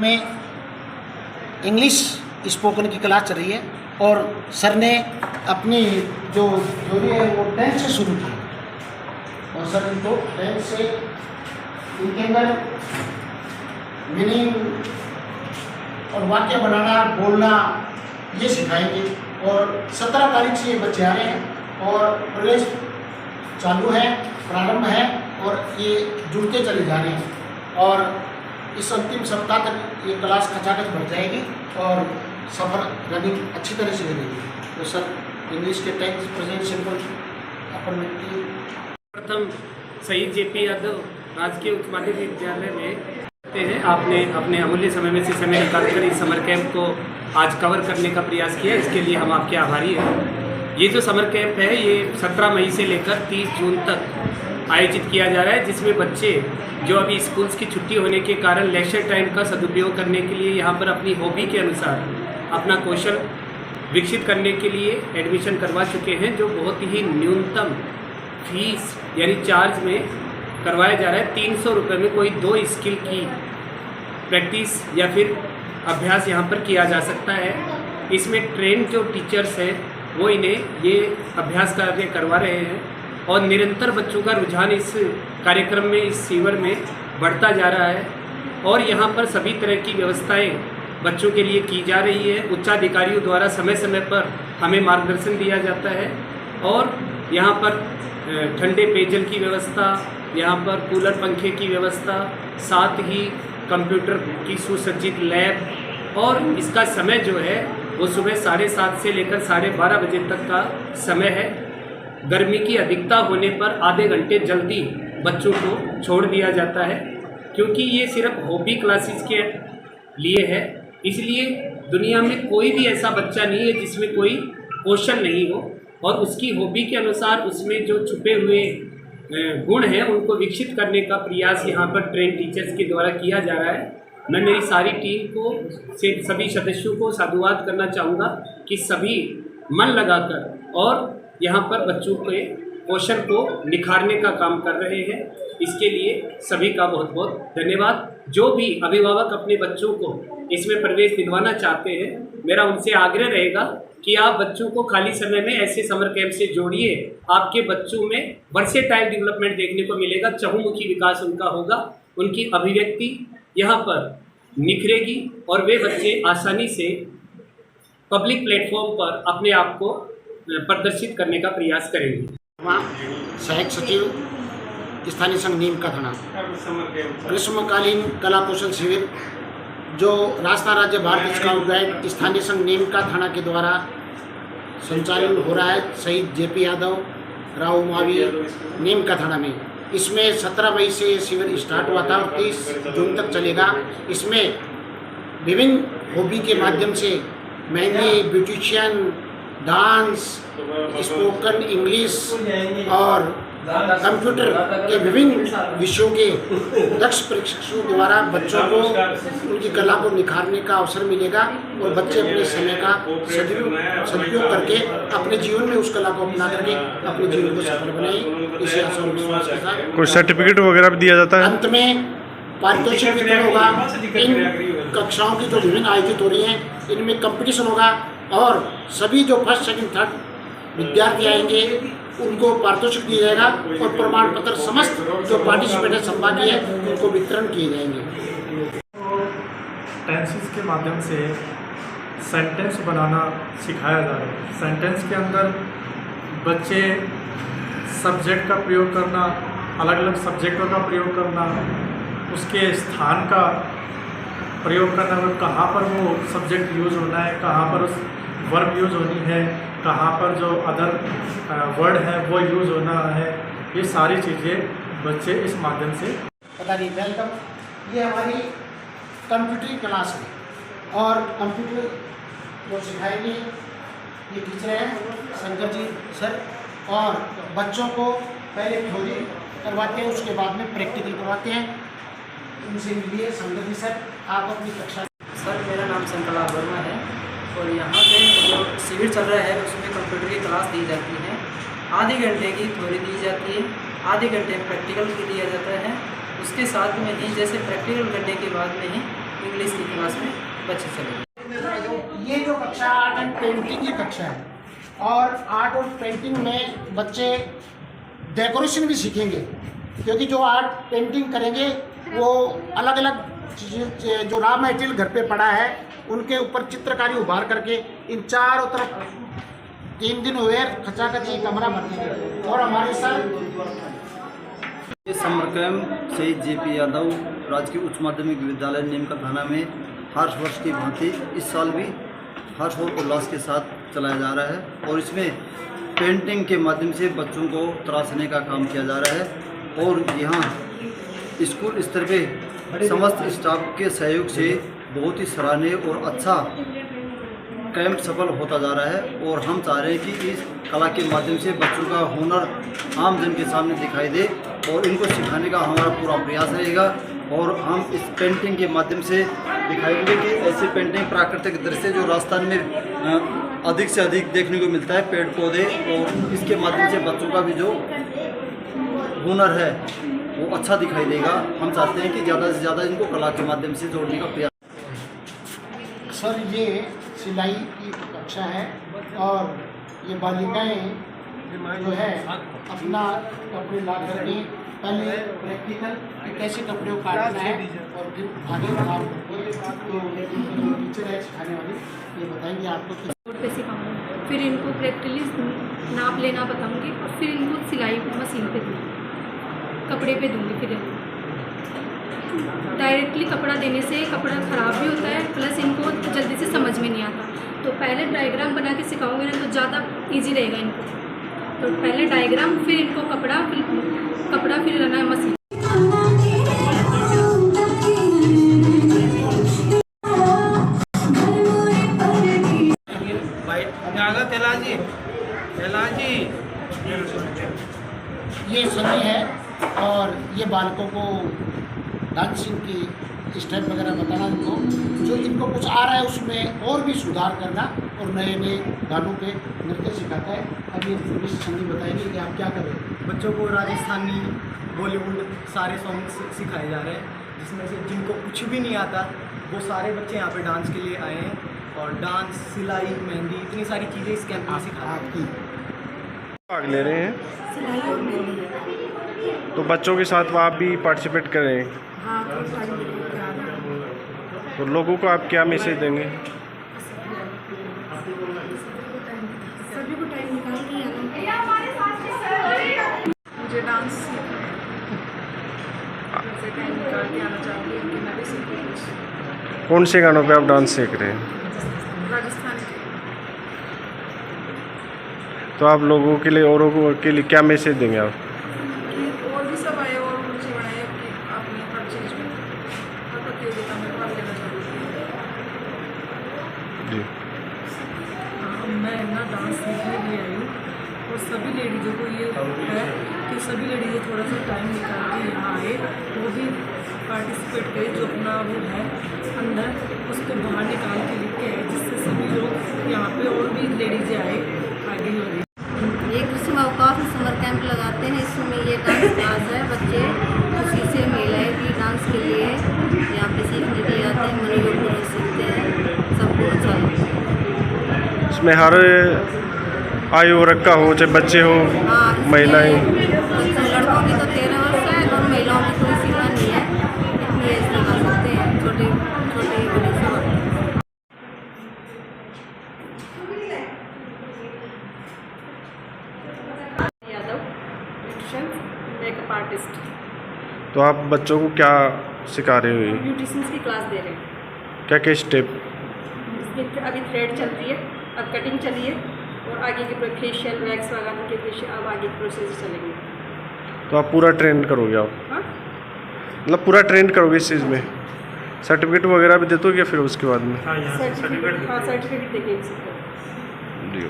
में English spoken की class चल रही है और सर ने अपनी जो थ्योरी है वो 10 से शुरू की और सर इनको 10 से इनके अंदर मीनिंग और वाक्य बनाना बोलना ये सिखाएंगे और 17 तारीख से ये बच्चे आ रहे हैं और प्रवेश चालू है, प्रारंभ है और ये जुड़ते चले जा रहे हैं और इस अंतिम सप्ताह तक ये क्लास खचाखच बढ़ जाएगी और सफ़र रनिंग अच्छी तरह से लगेगी। तो सर इंग्लिश के टेक्स्ट प्रेजेंट सिंपल अपन प्रथम शहीद जेपी यादव राजकीय उच्च माध्यमिक विद्यालय में हैं। आपने अपने अमूल्य समय में से समय निकालकर इस समर कैंप को आज कवर करने का प्रयास किया, इसके लिए हम आपके आभारी हैं। ये जो समर कैंप है ये 17 मई से लेकर 30 जून तक आयोजित किया जा रहा है, जिसमें बच्चे जो अभी स्कूल्स की छुट्टी होने के कारण लेक्चर टाइम का सदुपयोग करने के लिए यहाँ पर अपनी हॉबी के अनुसार अपना कौशल विकसित करने के लिए एडमिशन करवा चुके हैं, जो बहुत ही न्यूनतम फीस यानी चार्ज में करवाया जा रहा है। 300 रुपये में कोई 2 स्किल की प्रैक्टिस या फिर अभ्यास यहाँ पर किया जा सकता है। इसमें ट्रेन जो टीचर्स हैं वो इन्हें ये अभ्यास कार्य करवा रहे हैं और निरंतर बच्चों का रुझान इस कार्यक्रम में, इस शिविर में बढ़ता जा रहा है और यहाँ पर सभी तरह की व्यवस्थाएं बच्चों के लिए की जा रही है। उच्चाधिकारियों द्वारा समय समय पर हमें मार्गदर्शन दिया जाता है और यहाँ पर ठंडे पेयजल की व्यवस्था, यहाँ पर कूलर पंखे की व्यवस्था, साथ ही कंप्यूटर की सुसज्जित लैब और इसका समय जो है वो सुबह 7:30 से लेकर 12:30 बजे तक का समय है। गर्मी की अधिकता होने पर आधे घंटे जल्दी बच्चों को छोड़ दिया जाता है, क्योंकि ये सिर्फ हॉबी क्लासेस के लिए है। इसलिए दुनिया में कोई भी ऐसा बच्चा नहीं है जिसमें कोई कौशल नहीं हो और उसकी हॉबी के अनुसार उसमें जो छुपे हुए गुण हैं उनको विकसित करने का प्रयास यहाँ पर ट्रेन टीचर्स के द्वारा किया जा रहा है। मैं मेरी सारी टीम को से सभी सदस्यों को साधुवाद करना चाहूँगा कि सभी मन लगाकर और यहाँ पर बच्चों के कौशल को निखारने का काम कर रहे हैं। इसके लिए सभी का बहुत बहुत धन्यवाद। जो भी अभिभावक अपने बच्चों को इसमें प्रवेश दिलवाना चाहते हैं, मेरा उनसे आग्रह रहेगा कि आप बच्चों को खाली समय में ऐसे समर कैंप से जोड़िए। आपके बच्चों में वर्सेटाइल डेवलपमेंट देखने को मिलेगा, चहुमुखी विकास उनका होगा, उनकी अभिव्यक्ति यहाँ पर निखरेगी और वे बच्चे आसानी से पब्लिक प्लेटफॉर्म पर अपने आप को प्रदर्शित करने का प्रयास करेंगे। सहायक सचिव स्थानीय संघ नीम का थाना ग्रीष्मकालीन कला कौशल शिविर जो राजस्थान राज्य भारतीय स्काउट गाइड स्थानीय संघ नीम का थाना के द्वारा संचालन हो रहा है शहीद जेपी यादव राव मावी नीम का थाना में। इसमें 17 मई से शिविर स्टार्ट हुआ था और 30 जून तक चलेगा। इसमें विभिन्न हॉबी के माध्यम से mehndi, beautician, dance, spoken English और कंप्यूटर के विभिन्न विषयों के दक्ष प्रशिक्षकों द्वारा बच्चों को उनकी कला को निखारने का अवसर मिलेगा और बच्चे अपने समय का सदुपयोग करके अपने जीवन में उस कला को अपना करके अपने जीवन को सफल बनाएं। इसी आशा और विश्वास के साथ कोई सर्टिफिकेट वगैरह भी दिया जाता है। अंत में पारितोषिक वितरण होगा। इन कक्षाओं की जो विभिन्न आयोजित हो रही हैं इनमें कंपटीशन होगा और सभी जो फर्स्ट सेकंड थर्ड विद्यार्थी आएंगे उनको पारितोषिक दिया जाएगा और प्रमाण पत्र समस्त जो पार्टिसिपेट संभागी है उनको वितरण किए जाएंगे। टेंसेस के माध्यम से सेंटेंस बनाना सिखाया जा रहा है। सेंटेंस के अंदर बच्चे सब्जेक्ट का प्रयोग करना, अलग अलग सब्जेक्टों का प्रयोग करना, उसके स्थान का प्रयोग करना, मतलब कहाँ पर वो सब्जेक्ट यूज़ होना है, कहाँ पर उस वर्ब यूज़ होनी है, कहाँ पर जो अदर वर्ड है वो यूज़ होना है, ये सारी चीज़ें बच्चे इस माध्यम से पता नहीं। वेलकम। ये हमारी कंप्यूटर क्लास है और कंप्यूटर जो सिखाएंगे ये टीचर हैं शंकर जी सर और बच्चों को पहले थ्योरी करवाते हैं, उसके बाद में प्रैक्टिकल करवाते हैं। उनसे मिलिए शंकर जी सर, आप अपनी कक्षा। सर मेरा नाम शंकरलाल वर्मा है और यहाँ पे जो शिविर चल रहा है उसमें कंप्यूटर की क्लास दी जाती है। आधे घंटे की थ्योरी दी जाती है, आधे घंटे प्रैक्टिकल भी दिया जाता है। उसके साथ में ही जैसे प्रैक्टिकल करने के बाद में ही इंग्लिश की क्लास में बच्चे चले। ये जो कक्षा आर्ट एंड पेंटिंग की कक्षा है, और आर्ट और पेंटिंग में बच्चे डेकोरेशन भी सीखेंगे, क्योंकि जो आर्ट पेंटिंग करेंगे वो अलग अलग जो रॉ मटेरियल घर पे पड़ा है उनके ऊपर चित्रकारी उभार करके इन चारों तरफ 3 दिन हुए खचाखची कमरा भर देंगे। और हमारे साथ ये समर कैम्प शहीद जेपी यादव राजकीय उच्च माध्यमिक विद्यालय नीमका थाना में हर वर्ष की भांति इस साल भी हर्ष और उल्लास के साथ चलाया जा रहा है। और इसमें पेंटिंग के माध्यम से बच्चों को तराशने का काम किया जा रहा है। और यहाँ स्कूल स्तर पे समस्त स्टाफ के सहयोग से बहुत ही सराहनीय और अच्छा कैंप सफल होता जा रहा है। और हम चाह रहे हैं कि इस कला के माध्यम से बच्चों का हुनर आम जन के सामने दिखाई दे, और इनको सिखाने का हमारा पूरा प्रयास रहेगा। और हम इस पेंटिंग के माध्यम से दिखाएंगे कि ऐसी पेंटिंग प्राकृतिक दृश्य जो राजस्थान में अधिक से अधिक देखने को मिलता है, पेड़ पौधे, और इसके माध्यम से बच्चों का भी जो हुनर है वो अच्छा दिखाई देगा। हम चाहते हैं कि ज़्यादा से ज़्यादा इनको कला के माध्यम से जोड़ने का प्रयास। सर ये सिलाई की कक्षा है, और ये बालिकाएं जो है अपना कपड़े ला करके पहले प्रैक्टिकल कि कैसे कपड़े को काटना है और फिर आगे काम करके तो टीचर है सिखाने वाली, ये बताएंगे आपको कि बोर्ड पे सिखाऊंगी, फिर इनको प्रैक्टिकली नाप लेना बताऊंगी, और फिर इनको सिलाई मशीन पे दूँगी, कपड़े पे दूँगी। फिर डायरेक्टली कपड़ा देने से कपड़ा ख़राब भी होता है, प्लस इनको जल्दी से समझ में नहीं आता। तो पहले डायग्राम बना के सिखाऊंगी ना तो ज़्यादा इजी रहेगा इनको। तो पहले डायग्राम, फिर इनको कपड़ा, फिर रहना है मशीन। ये सभी है, और ये बालकों को डांसिंग की स्टेप वगैरह बताना इनको, जो इनको कुछ आ रहा है उसमें और भी सुधार करना, और नए नए गानों पे नृत्य सिखाता है। अब ये संधि बताएंगे कि आप क्या कर रहे हैं। बच्चों को राजस्थानी, बॉलीवुड सारे सॉन्ग सिखाए जा रहे हैं, जिसमें से जिनको कुछ भी नहीं आता वो सारे बच्चे यहाँ पे डांस के लिए आए हैं। और डांस, सिलाई, मेहंदी, इतनी सारी चीज़ें इस कैंप में सिखाती हैं। भाग ले रहे हैं, सिलाई और मेहंदी। तो बच्चों के साथ आप भी पार्टिसिपेट करें, हाँ, तो सारी तो लोगों को आप क्या मैसेज देंगे? सभी को टाइम निकाल के मुझे डांस सीखना है, मुझे टाइम निकाल के आना चाहती हूँ कि मैं भी सीखूँ कुछ। कौन से गानों पे आप डांस सीख रहे हैं? राजस्थान के। तो आप लोगों के लिए, औरों के लिए क्या मैसेज देंगे आप? और भी सब आए और रुचि बढ़ाए अपनी हर चीज़ में, हर प्रतियोगिता में भाग लेना चाहती हूँ। जी, मैं ना डांस सीखने के लिए आई हूँ, और सभी लेडीज़ों को ये है कि सभी लेडीज़ें थोड़ा सा टाइम निकाल के यहाँ आए, वो भी पार्टिसिपेट करें, जो अपना वो है अंदर उसको बाहर निकाल के लेके आए, जिससे सभी लोग यहाँ पे और भी लेडीज़ें आए आगे हो रही। एक ग्रीष्म अवकाश में समर कैंप लगाते हैं, इसमें ये डांस क्लास है। बच्चे खुशी से महिलाएं भी डांस के लिए यहाँ पे सीखने के लिए आते हैं, मनोयोग सीखते हैं, सबको अच्छा लगता है। इसमें हर आयु वर्ग का हो, चाहे बच्चे हो, हाँ, महिलाएं। लड़कों की तो 13 वर्ष है, और महिलाओं की कोई सीमा नहीं है, इतनी एज लगा सकते हैं, छोटे बड़े सब। Yadav, makeup artist. तो आप बच्चों को क्या सिखा रहे हो? ब्यूटिशियंस की क्लास दे रहे हैं। क्या क्या स्टेप? इसमें अभी थ्रेड चल रही है, अब कटिंग चली है, और आगे की फेशियल वैक्स लगाने के फेशियल अब आगे की प्रोसेस चलेंगे। तो आप पूरा ट्रेंड करोगे आप? हाँ, मतलब पूरा ट्रेंड करोगे इस चीज़ में? सर्टिफिकेट वगैरह भी देते हो क्या फिर उसके बाद में? सर्टिफिकेट देंगे। जी।